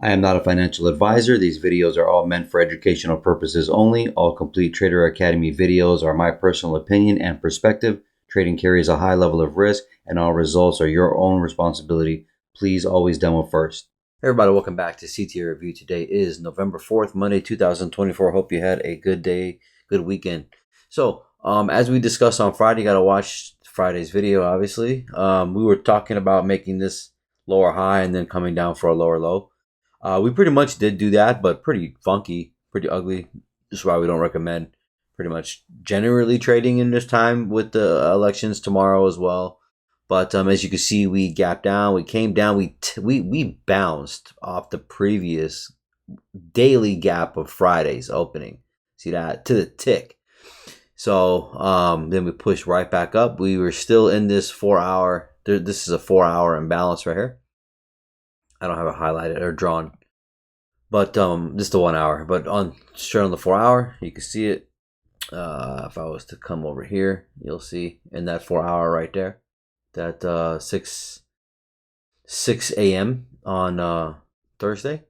I am not a financial advisor. These videos are all meant for educational purposes only. All complete Trader Academy videos are my personal opinion and perspective. Trading carries a high level of risk, and all results are your own responsibility. Please always demo first. Hey everybody, welcome back to CTA Review. Today is November 4th, Monday, 2024. Hope you had a good day, good weekend. So, as we discussed on Friday, you got to watch Friday's video, obviously. We were talking about making this lower high and then coming down for a lower low. We pretty much did do that, but pretty funky, pretty ugly. This is why we don't recommend pretty much generally trading in this time with the elections tomorrow as well. But as you can see, we gapped down, we came down, we bounced off the previous daily gap of Friday's opening. See that to the tick. So then we pushed right back up. We were still in this 4 hour. This is a 4 hour imbalance right here. I don't have it highlighted or drawn, but just the 1 hour. But on straight on the 4 hour, you can see it. If I was to come over here, you'll see in that 4 hour right there, that 6 a.m. on Thursday,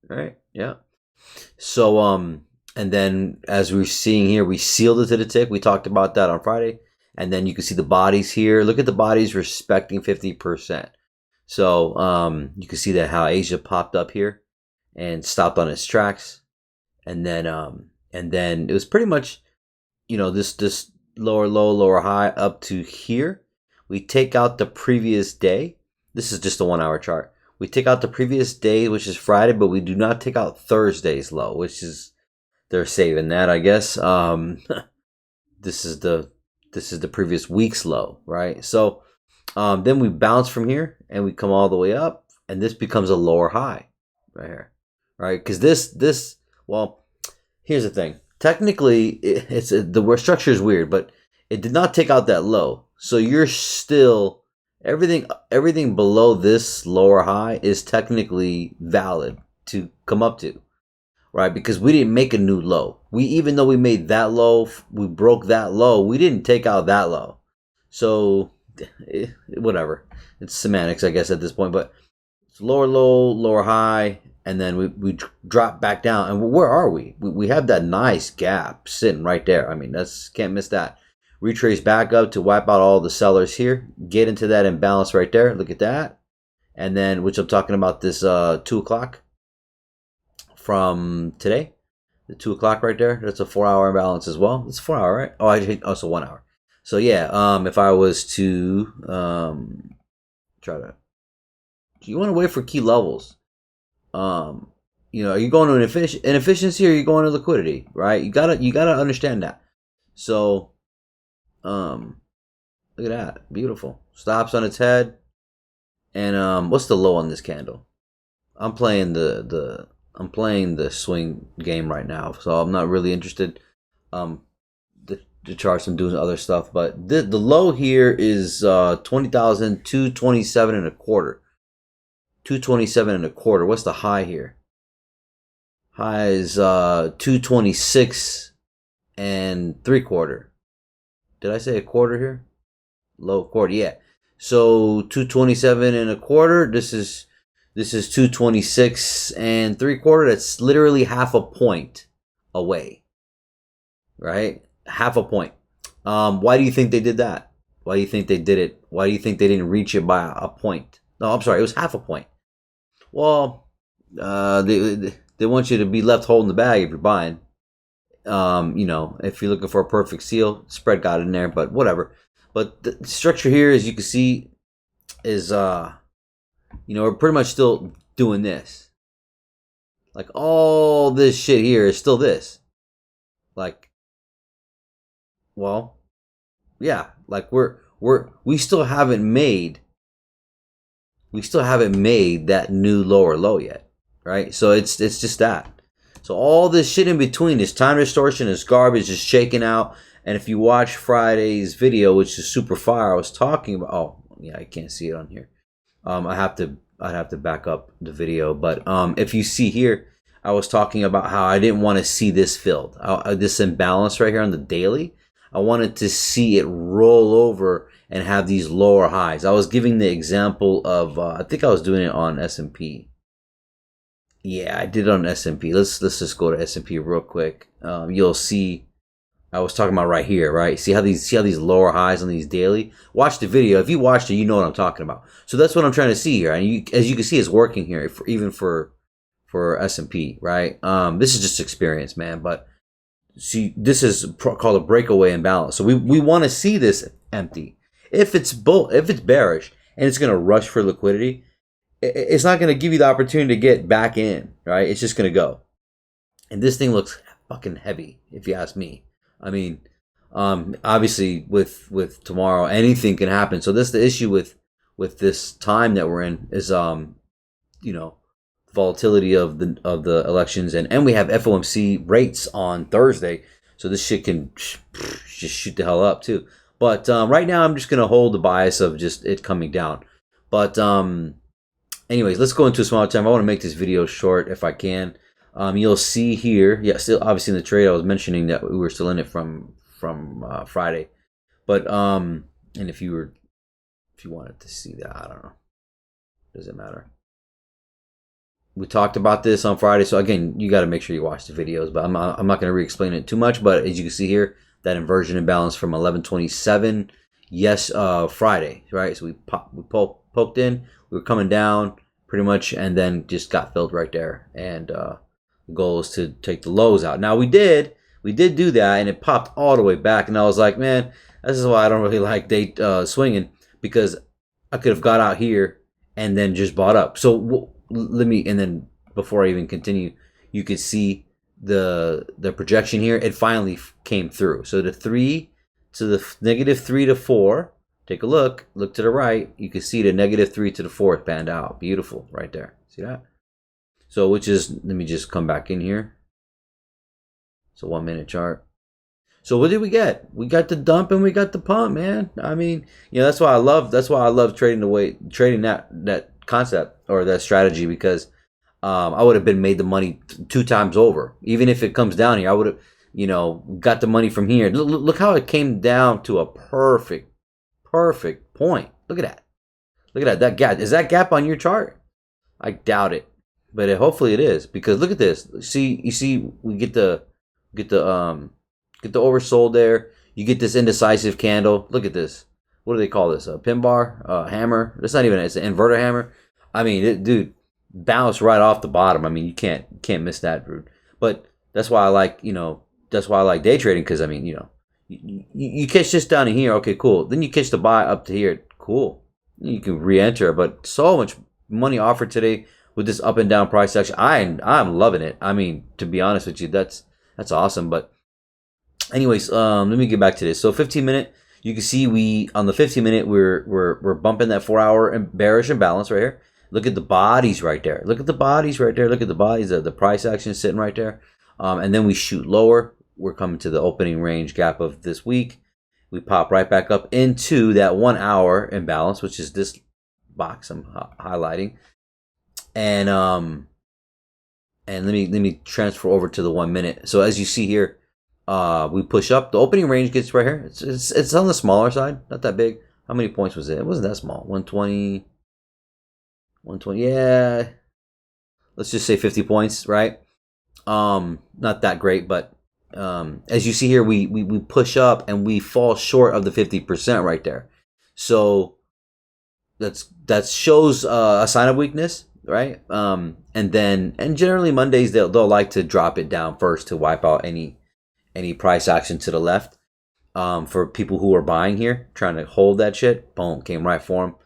right? Yeah. So and then as we're seeing here, we sealed it to the tick. We talked about that on Friday, and then you can see the bodies here. Look at the bodies respecting 50%. So you can see that how Asia popped up here and stopped on its tracks, and then it was pretty much, this lower low, lower high up to here. We take out the previous day. This is just a 1 hour chart. We take out the previous day, which is Friday, but we do not take out Thursday's low, which is, they're saving that, I guess. This is the previous week's low, right? So then we bounce from here and we come all the way up, and this becomes a lower high right here, right? Because this, well, here's the thing. Technically, the structure is weird, but it did not take out that low. So you're still, everything below this lower high is technically valid to come up to, right? Because we didn't make a new low. Even though we made that low, we broke that low, we didn't take out that low. So whatever, it's semantics, I guess, at this point. But it's lower low, lower high, and then we drop back down. And where are we? We have that nice gap sitting right there. I mean, can't miss that. Retrace back up to wipe out all the sellers here, get into that imbalance right there. Look at that. And then, which I'm talking about, this 2 o'clock from today, the 2 o'clock right there, that's a 4 hour imbalance as well. It's 4 hour, right? Oh, I hit also 1 hour. So yeah, if I was to try to, you want to wait for key levels. Are you going to inefficiency, or are you going to liquidity, right? You gotta understand that. So look at that, beautiful. Stops on its head. And what's the low on this candle? I'm playing the swing game right now, so I'm not really interested. The charts, I'm doing other stuff, but the low here is 20,227 and a quarter. 227 and a quarter. What's the high here? High is 226 and 3/4. Did I say a quarter here? Low quarter, yeah. So 227 and a quarter. This is 226 and 3/4. That's literally half a point away, right? Half a point. Why do you think they did that? Why do you think they did it? Why do you think they didn't reach it by a point? No, I'm sorry, it was half a point. Well, they want you to be left holding the bag if you're buying. If you're looking for a perfect seal, spread got in there, but whatever. But the structure here, as you can see, is we're pretty much still doing this. Like, all this shit here is still this. Like, well, yeah, like we still haven't made that new lower low yet, right? So it's just that. So all this shit in between, this time distortion, this garbage is shaking out. And if you watch Friday's video, which is super fire, I was talking about. Oh yeah, I can't see it on here. I'd have to back up the video. But if you see here, I was talking about how I didn't want to see this filled, this imbalance right here on the daily. I wanted to see it roll over and have these lower highs. I was giving the example of, I think I was doing it on S&P. Yeah, I did it on S&P. Let's just go to S&P real quick. You'll see I was talking about right here, right? See how these lower highs on these daily. Watch the video. If you watched it, you know what I'm talking about. So that's what I'm trying to see here, and as you can see, it's working here, even for S&P, right? This is just experience, man. But see, this is called a breakaway imbalance. So we want to see this empty. If it's bearish and it's going to rush for liquidity, it's not going to give you the opportunity to get back in, right? It's just going to go. And this thing looks fucking heavy, if you ask me. I mean, obviously with tomorrow, anything can happen. So this the issue with this time that we're in is you know, volatility of the elections, and we have FOMC rates on Thursday, so this shit can just shoot the hell up too. But right now, I'm just gonna hold the bias of just it coming down. But anyways, let's go into a smaller time. I want to make this video short if I can. You'll see here, yeah, still obviously in the trade I was mentioning that we were still in it from Friday, but and if you wanted to see that, I don't know, doesn't matter. We talked about this on Friday, so again, you got to make sure you watch the videos. But I'm not going to re-explain it too much. But as you can see here, that inversion imbalance from 11:27, yes, Friday, right? So we poked in, we were coming down pretty much, and then just got filled right there. And the goal is to take the lows out. Now we did do that, and it popped all the way back. And I was like, man, this is why I don't really like day swinging, because I could have got out here and then just bought up. So let me, and then before I even continue, you could see the projection here. It finally came through. So the 3 to the -3 to 4. Take a look to the right. You can see the -3 to the 4 panned out. Beautiful right there. See that? So which is, let me just come back in here. So 1 minute chart. So what did we get? We got the dump and we got the pump, man. I mean, that's why I love trading that concept or that strategy, because I would have been made the money 2 times over. Even if it comes down here, I would have, got the money from here. Look how it came down to a perfect point. Look at that. Look at that. That gap. Is that gap on your chart? I doubt it, but hopefully it is, because look at this. You see, we get the oversold there. You get this indecisive candle. Look at this. What do they call this? A pin bar? Hammer? That's not even, it's an inverter hammer. I mean, dude, bounced right off the bottom. I mean, you can't miss that, dude. But that's why I like, day trading, because I mean, you catch this down in here, okay, cool. Then you catch the buy up to here, cool. You can re-enter, but so much money offered today with this up and down price action. I'm loving it. I mean, to be honest with you, that's awesome. But anyways, let me get back to this. So 15-minute, you can see on the 15-minute we're bumping that 4-hour bearish imbalance right here. Look at the bodies right there. Look at the bodies right there. Look at the bodies. The price action is sitting right there. And then we shoot lower. We're coming to the opening range gap of this week. We pop right back up into that 1-hour imbalance, which is this box I'm highlighting. And let me transfer over to the 1 minute. So as you see here, we push up. The opening range gets right here. It's on the smaller side, not that big. How many points was it? It wasn't that small. 120. Yeah. Let's just say 50 points, right? Not that great, but as you see here, we push up and we fall short of the 50% right there. So that shows a sign of weakness, right? And generally Mondays they'll like to drop it down first to wipe out any price action to the left. For people who are buying here, trying to hold that shit, boom, came right for them.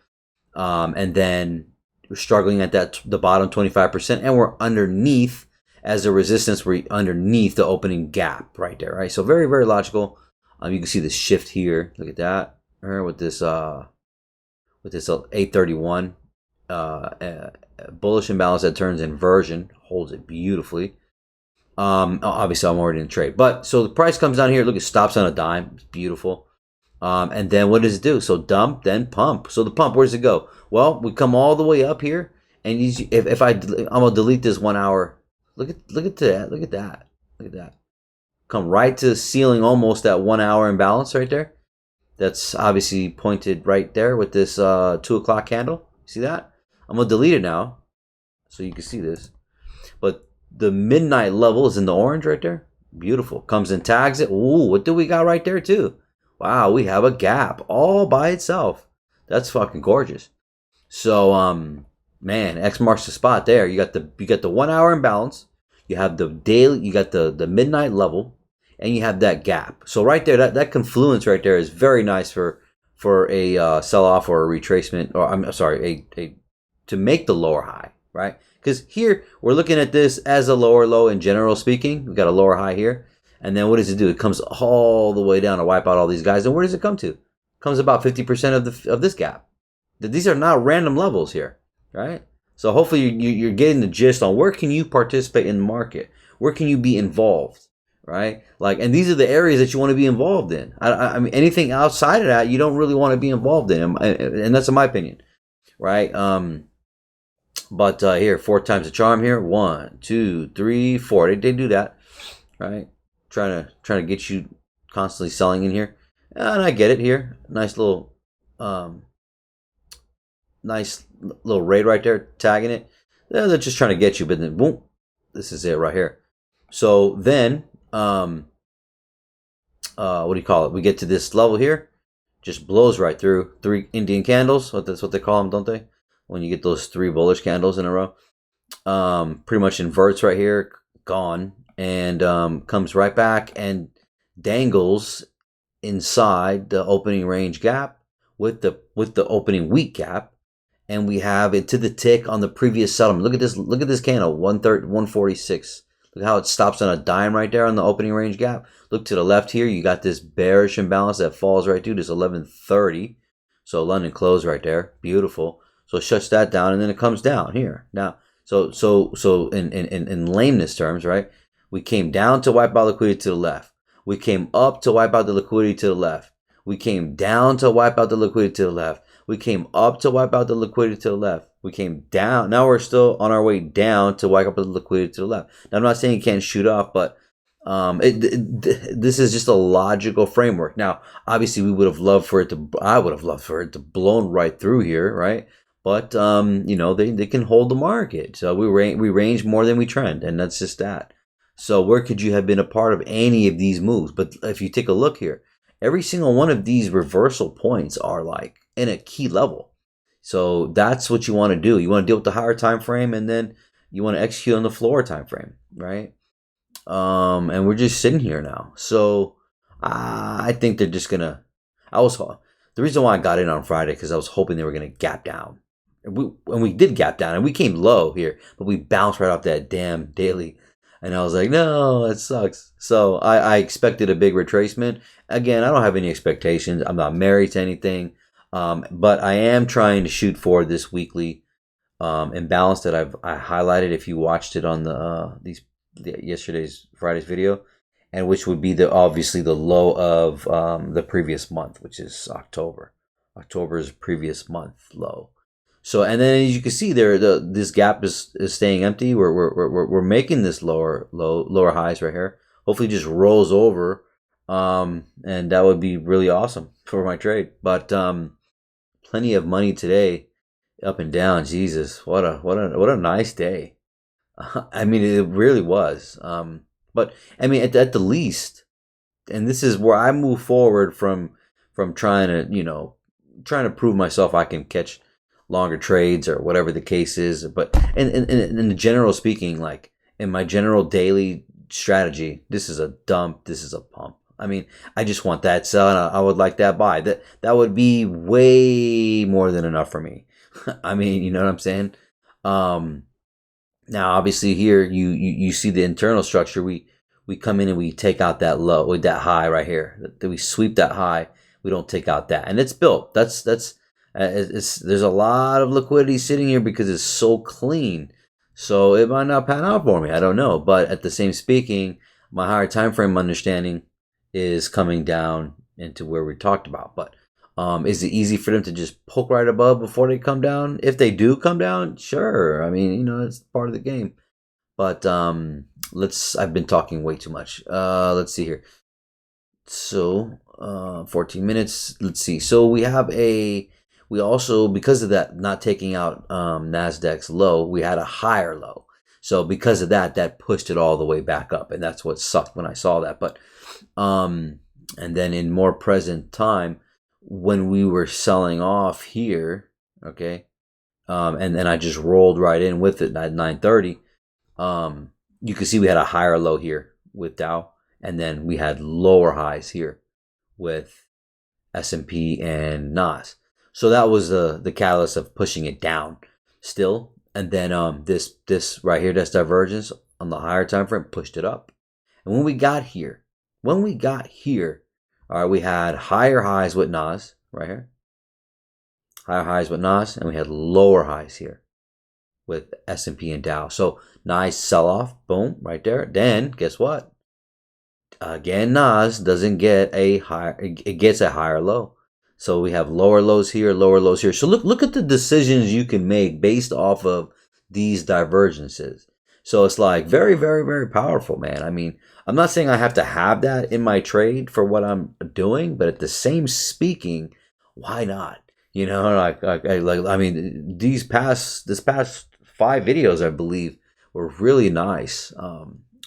And then we're struggling at the bottom 25%, and we're underneath as a resistance. We're underneath the opening gap right there, right? So very, very logical. You can see the shift here. Look at that. With this 831 bullish imbalance that turns inversion, holds it beautifully. Obviously I'm already in trade, but so the price comes down here. Look, it stops on a dime. It's beautiful. And then what does it do? So dump, then pump. So the pump, where does it go? Well, we come all the way up here, and I'm gonna delete this 1 hour. Look at that. Look at that. Look at that. Come right to the ceiling, almost that 1 hour imbalance right there. That's obviously pointed right there with this 2 o'clock candle. See that? I'm gonna delete it now, so you can see this. But the midnight level is in the orange right there. Beautiful. Comes and tags it. Ooh, what do we got right there too? Wow, we have a gap all by itself. That's fucking gorgeous. So man, X marks the spot there. You got the 1 hour imbalance, you have the daily, you got the midnight level, and you have that gap. So right there, that confluence right there is very nice for a sell off or a retracement, or I'm sorry, a to make the lower high, right? Because here we're looking at this as a lower low in general speaking. We got a lower high here, and then what does it do? It comes all the way down to wipe out all these guys. And where does it come to? It comes about 50% of this gap. These are not random levels here, right? So hopefully you're getting the gist on where can you participate in the market, where can you be involved, right? Like, and these are the areas that you want to be involved in. I mean, anything outside of that, you don't really want to be involved in, and that's in my opinion, right? But here, 4 times the charm here. 1, 2, 3, 4. They do that, right? Trying to get you constantly selling in here, and I get it here. Nice little raid right there, tagging it. They're just trying to get you, but then boom, this is it right here. So then, what do you call it? We get to this level here, just blows right through 3 Indian candles. That's what they call them, don't they? When you get those 3 bullish candles in a row, pretty much inverts right here, gone, and comes right back and dangles inside the opening range gap with the opening week gap. And we have it to the tick on the previous settlement. Look at this candle, 146. Look how it stops on a dime right there on the opening range gap. Look to the left here, you got this bearish imbalance that falls right through this 1130. So London closed right there, beautiful. So it shuts that down, and then it comes down here. Now, so in lameness terms, right? We came down to wipe out liquidity to the left. We came up to wipe out the liquidity to the left. We came down to wipe out the liquidity to the left. We came up to wipe out the liquidity to the left. We came down. Now we're still on our way down to wipe out the liquidity to the left. Now, I'm not saying you can't shoot off, but this is just a logical framework. Now, obviously, I would have loved for it to blown right through here, right? But they can hold the market. So we range more than we trend, and that's just that. So where could you have been a part of any of these moves? But if you take a look here, every single one of these reversal points are like in a key level. So that's what you want to do. You want to deal with the higher time frame, and then you want to execute on the floor time frame, right? And we're just sitting here now. So I think they're just gonna. The reason why I got in on Friday because I was hoping they were gonna gap down. And we did gap down, and we came low here, but we bounced right off that damn daily. And I was like, no, it sucks. So I expected a big retracement. Again, I don't have any expectations. I'm not married to anything. But I am trying to shoot for this weekly imbalance that I highlighted if you watched it on Friday's video, and which would be obviously the low of the previous month, which is October's previous month low. So, and then as you can see there, this gap is staying empty. We're making this lower highs right here. Hopefully, it just rolls over, and that would be really awesome for my trade. But plenty of money today, up and down. Jesus, what a nice day. I mean, it really was. But I mean, at the least, and this is where I move forward from trying to prove myself I can catch longer trades or whatever the case is. But in the general speaking, like in my general daily strategy, this is a dump, this is a pump. I mean, I just want that sell, and I would like that buy. That would be way more than enough for me. I mean, you know what I'm saying? Now, obviously, here you see the internal structure. We come in and we take out that low with that high right here. We sweep that high. We don't take out that, and it's built. There's a lot of liquidity sitting here because it's so clean. So it might not pan out for me. I don't know, but at the same speaking, my higher time frame understanding is coming down into where we talked about. But is it easy for them to just poke right above before they come down? If they do come down, sure. I mean, it's part of the game. But I've been talking way too much. Let's see here. So 14 minutes. Let's see. So we also, because of that not taking out Nasdaq's low, we had a higher low. So because of that, that pushed it all the way back up, and that's what sucked when I saw that. But um, and then in more present time, when we were selling off here, okay, and then I just rolled right in with it at 9:30. You can see we had a higher low here with Dow, and then we had lower highs here with S&P and Nas. So that was the catalyst of pushing it down still. And then this right here, that's divergence on the higher time frame, pushed it up. And when we got here, all right, we had higher highs with Nas right here, higher highs with Nas, and we had lower highs here with S&P and Dow. So nice sell off, boom, right there. Then guess what? Again, Nas doesn't get a higher. It gets a higher low. So we have lower lows here, lower lows here. So look at the decisions you can make based off of these divergences. So it's like very, very, very powerful, man. I mean, I'm not saying I have to have that in my trade for what I'm doing, but at the same speaking, why not? You know, I mean, this past 5 videos, I believe, were really nice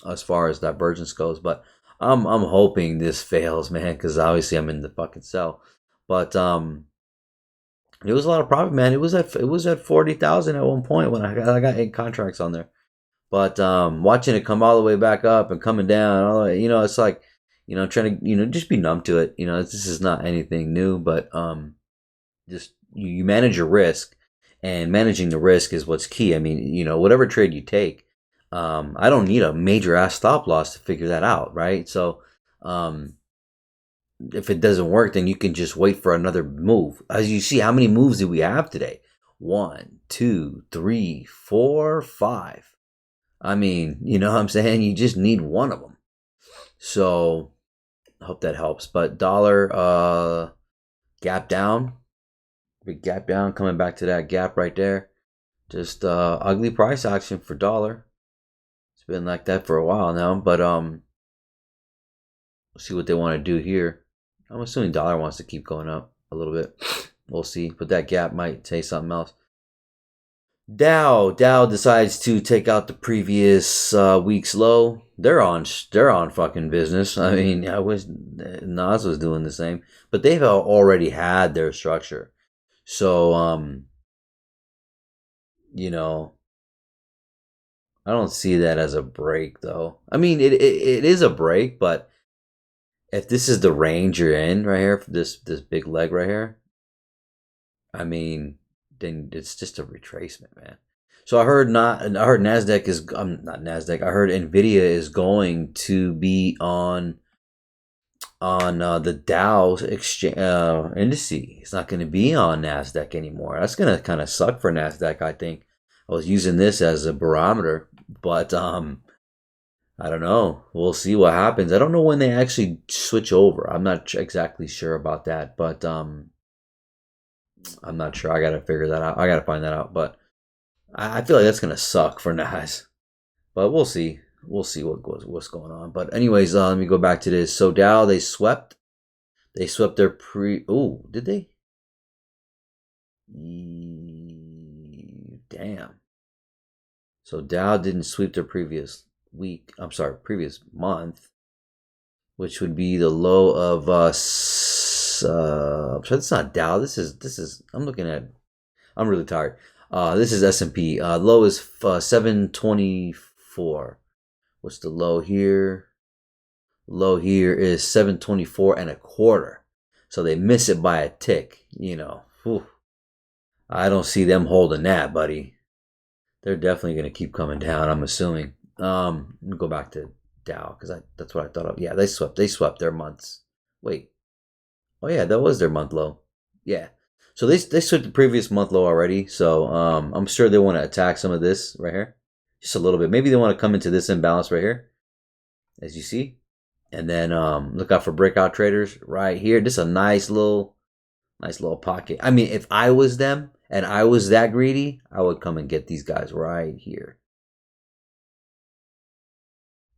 as far as divergence goes. But I'm hoping this fails, man, because obviously I'm in the fucking sell. But it was a lot of profit, man. It was at 40,000 at one point when I got 8 contracts on there. But watching it come all the way back up and coming down, it's like, trying to, just be numb to it. This is not anything new, but just you manage your risk, and managing the risk is what's key. I mean, whatever trade you take, I don't need a major ass stop loss to figure that out, right? So um, if it doesn't work, then you can just wait for another move. As you see, how many moves do we have today? 1, 2, 3, 4, 5. I mean, you know what I'm saying? You just need one of them. So I hope that helps. But dollar gap down, big gap down, coming back to that gap right there. Just ugly price action for dollar. It's been like that for a while now, but we'll see what they want to do here. I'm assuming dollar wants to keep going up a little bit. We'll see, but that gap might say something else. Dow decides to take out the previous week's low. They're on fucking business. I mean, I wish Nas was doing the same, but they've already had their structure. So you know, I don't see that as a break though. I mean, it is a break, but if this is the range you're in right here, for this big leg right here, I mean, then it's just a retracement, man. So I heard Nasdaq is not Nasdaq. I heard Nvidia is going to be on the Dow exchange index. It's not going to be on Nasdaq anymore. That's going to kind of suck for Nasdaq. I think I was using this as a barometer, but I don't know. We'll see what happens. I don't know when they actually switch over. I'm not exactly sure about that, but I'm not sure. I gotta figure that out. I gotta find that out. But I feel like that's gonna suck for Nas. But we'll see. We'll see what's going on. But anyways, let me go back to this. So Dow, they swept. They swept their pre. Oh, did they? Damn. So Dow didn't sweep their previous week. I'm sorry, previous month, which would be the low of I'm sorry, it's not Dow. This is. I'm looking at. I'm really tired. This is S&P. Low is 724. What's the low here? Low here is 724 and a quarter. So they miss it by a tick. Whew. I don't see them holding that, buddy. They're definitely going to keep coming down, I'm assuming. Let me go back to Dow because that's what I thought of. Yeah, they swept their months. Wait. Oh yeah, that was their month low. Yeah. So they swept the previous month low already. So I'm sure they want to attack some of this right here. Just a little bit. Maybe they want to come into this imbalance right here, as you see. And then look out for breakout traders right here. Just a nice little pocket. I mean, if I was them and I was that greedy, I would come and get these guys right here.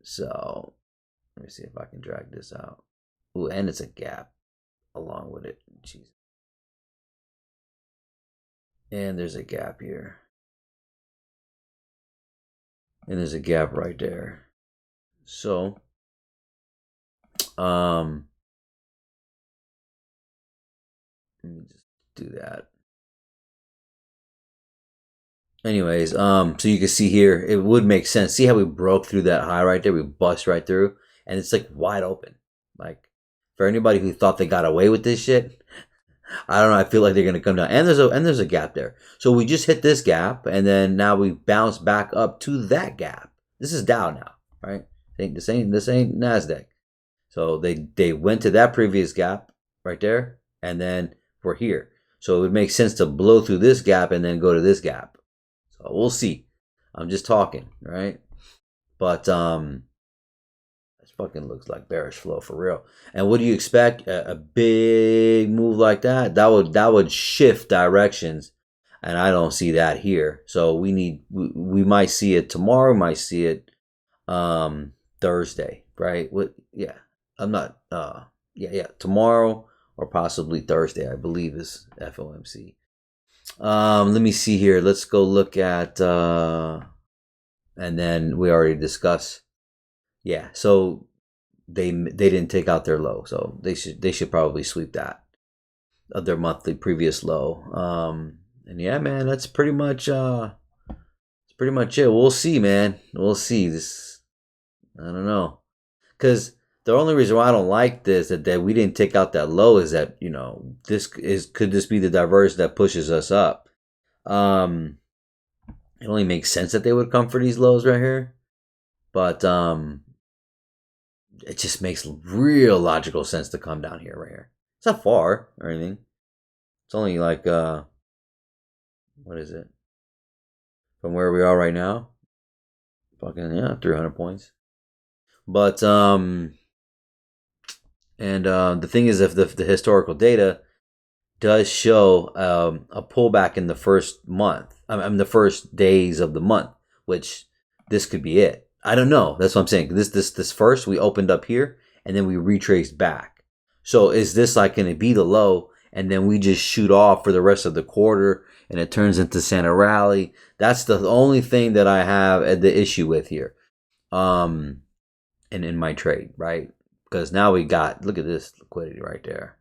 So let me see if I can drag this out. Ooh, and it's a gap along with it. Jeez. And there's a gap here. and there's a gap right there. So, um, let me just do that. Anyways, so you can see here, it would make sense. See how we broke through that high right there? We bust right through, and it's like wide open. Like for anybody who thought they got away with this shit, I don't know. I feel like they're gonna come down, and there's a gap there. So we just hit this gap, and then now we bounce back up to that gap. This is Dow now, right? This ain't Nasdaq. So they went to that previous gap right there, and then we're here. So it would make sense to blow through this gap and then go to this gap. So we'll see. I'm just talking, right? But this fucking looks like bearish flow for real. And what do you expect? A big move like that? That would shift directions, and I don't see that here. So we might see it tomorrow. Might see it Thursday, right? What? Yeah, I'm not. Yeah, tomorrow or possibly Thursday. I believe is FOMC. Let me see here. Let's go look at. And then we already discussed. Yeah, so they didn't take out their low, so they should probably sweep that of their monthly previous low. And yeah, man, that's pretty much it. We'll see, man. We'll see. This I don't know, because the only reason why I don't like this that we didn't take out that low is that could this be the diversion that pushes us up? Um, it only makes sense that they would come for these lows right here, but it just makes real logical sense to come down here right here. It's not far or anything. It's only like what is it? From where we are right now? Fucking yeah, 300 points. But and the thing is, if the historical data does show a pullback in the first month, I mean the first days of the month, which this could be it. I don't know. That's what I'm saying. This first we opened up here and then we retraced back. So is this like going to be the low and then we just shoot off for the rest of the quarter and it turns into Santa rally? That's the only thing that I have the issue with here. And in my trade, right? Because now we got, look at this liquidity right there.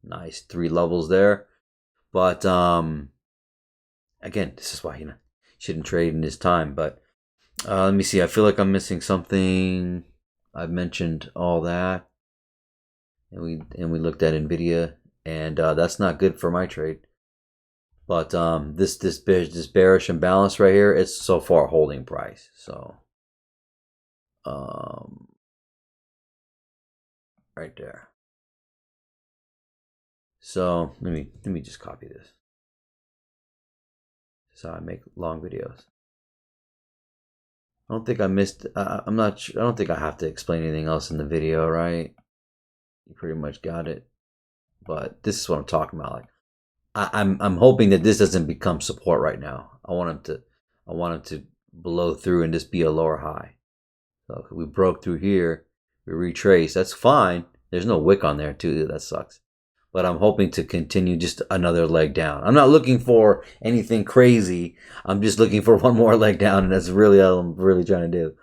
Nice 3 levels there. But again, this is why shouldn't trade in this time. But let me see. I feel like I'm missing something. I've mentioned all that, and we looked at Nvidia, and that's not good for my trade. But this bearish imbalance right here, it's so far holding price. So right there. So let me just copy this. This is how I make long videos. I don't think I missed. I'm not sure. I don't think I have to explain anything else in the video, right? You pretty much got it. But this is what I'm talking about. Like, I'm hoping that this doesn't become support right now. I want him to blow through and just be a lower high. So we broke through here. We retraced. That's fine. There's no wick on there too. That sucks. But I'm hoping to continue just another leg down. I'm not looking for anything crazy. I'm just looking for one more leg down, and that's really all I'm really trying to do.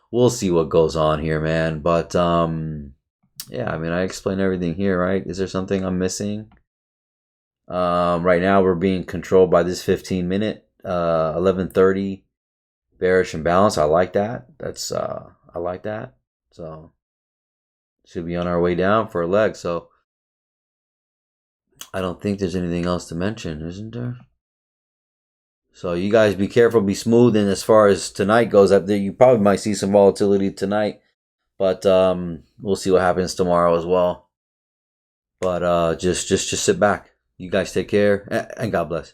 We'll see what goes on here, man. But yeah, I mean, I explained everything here, right? Is there something I'm missing? Right now we're being controlled by this 15-minute, 11:30 bearish imbalance. I like that. I like that. So should be on our way down for a leg. So I don't think there's anything else to mention, isn't there? So you guys be careful, be smooth. And as far as tonight goes, up there, you probably might see some volatility tonight, but we'll see what happens tomorrow as well. But just sit back. You guys take care, and God bless.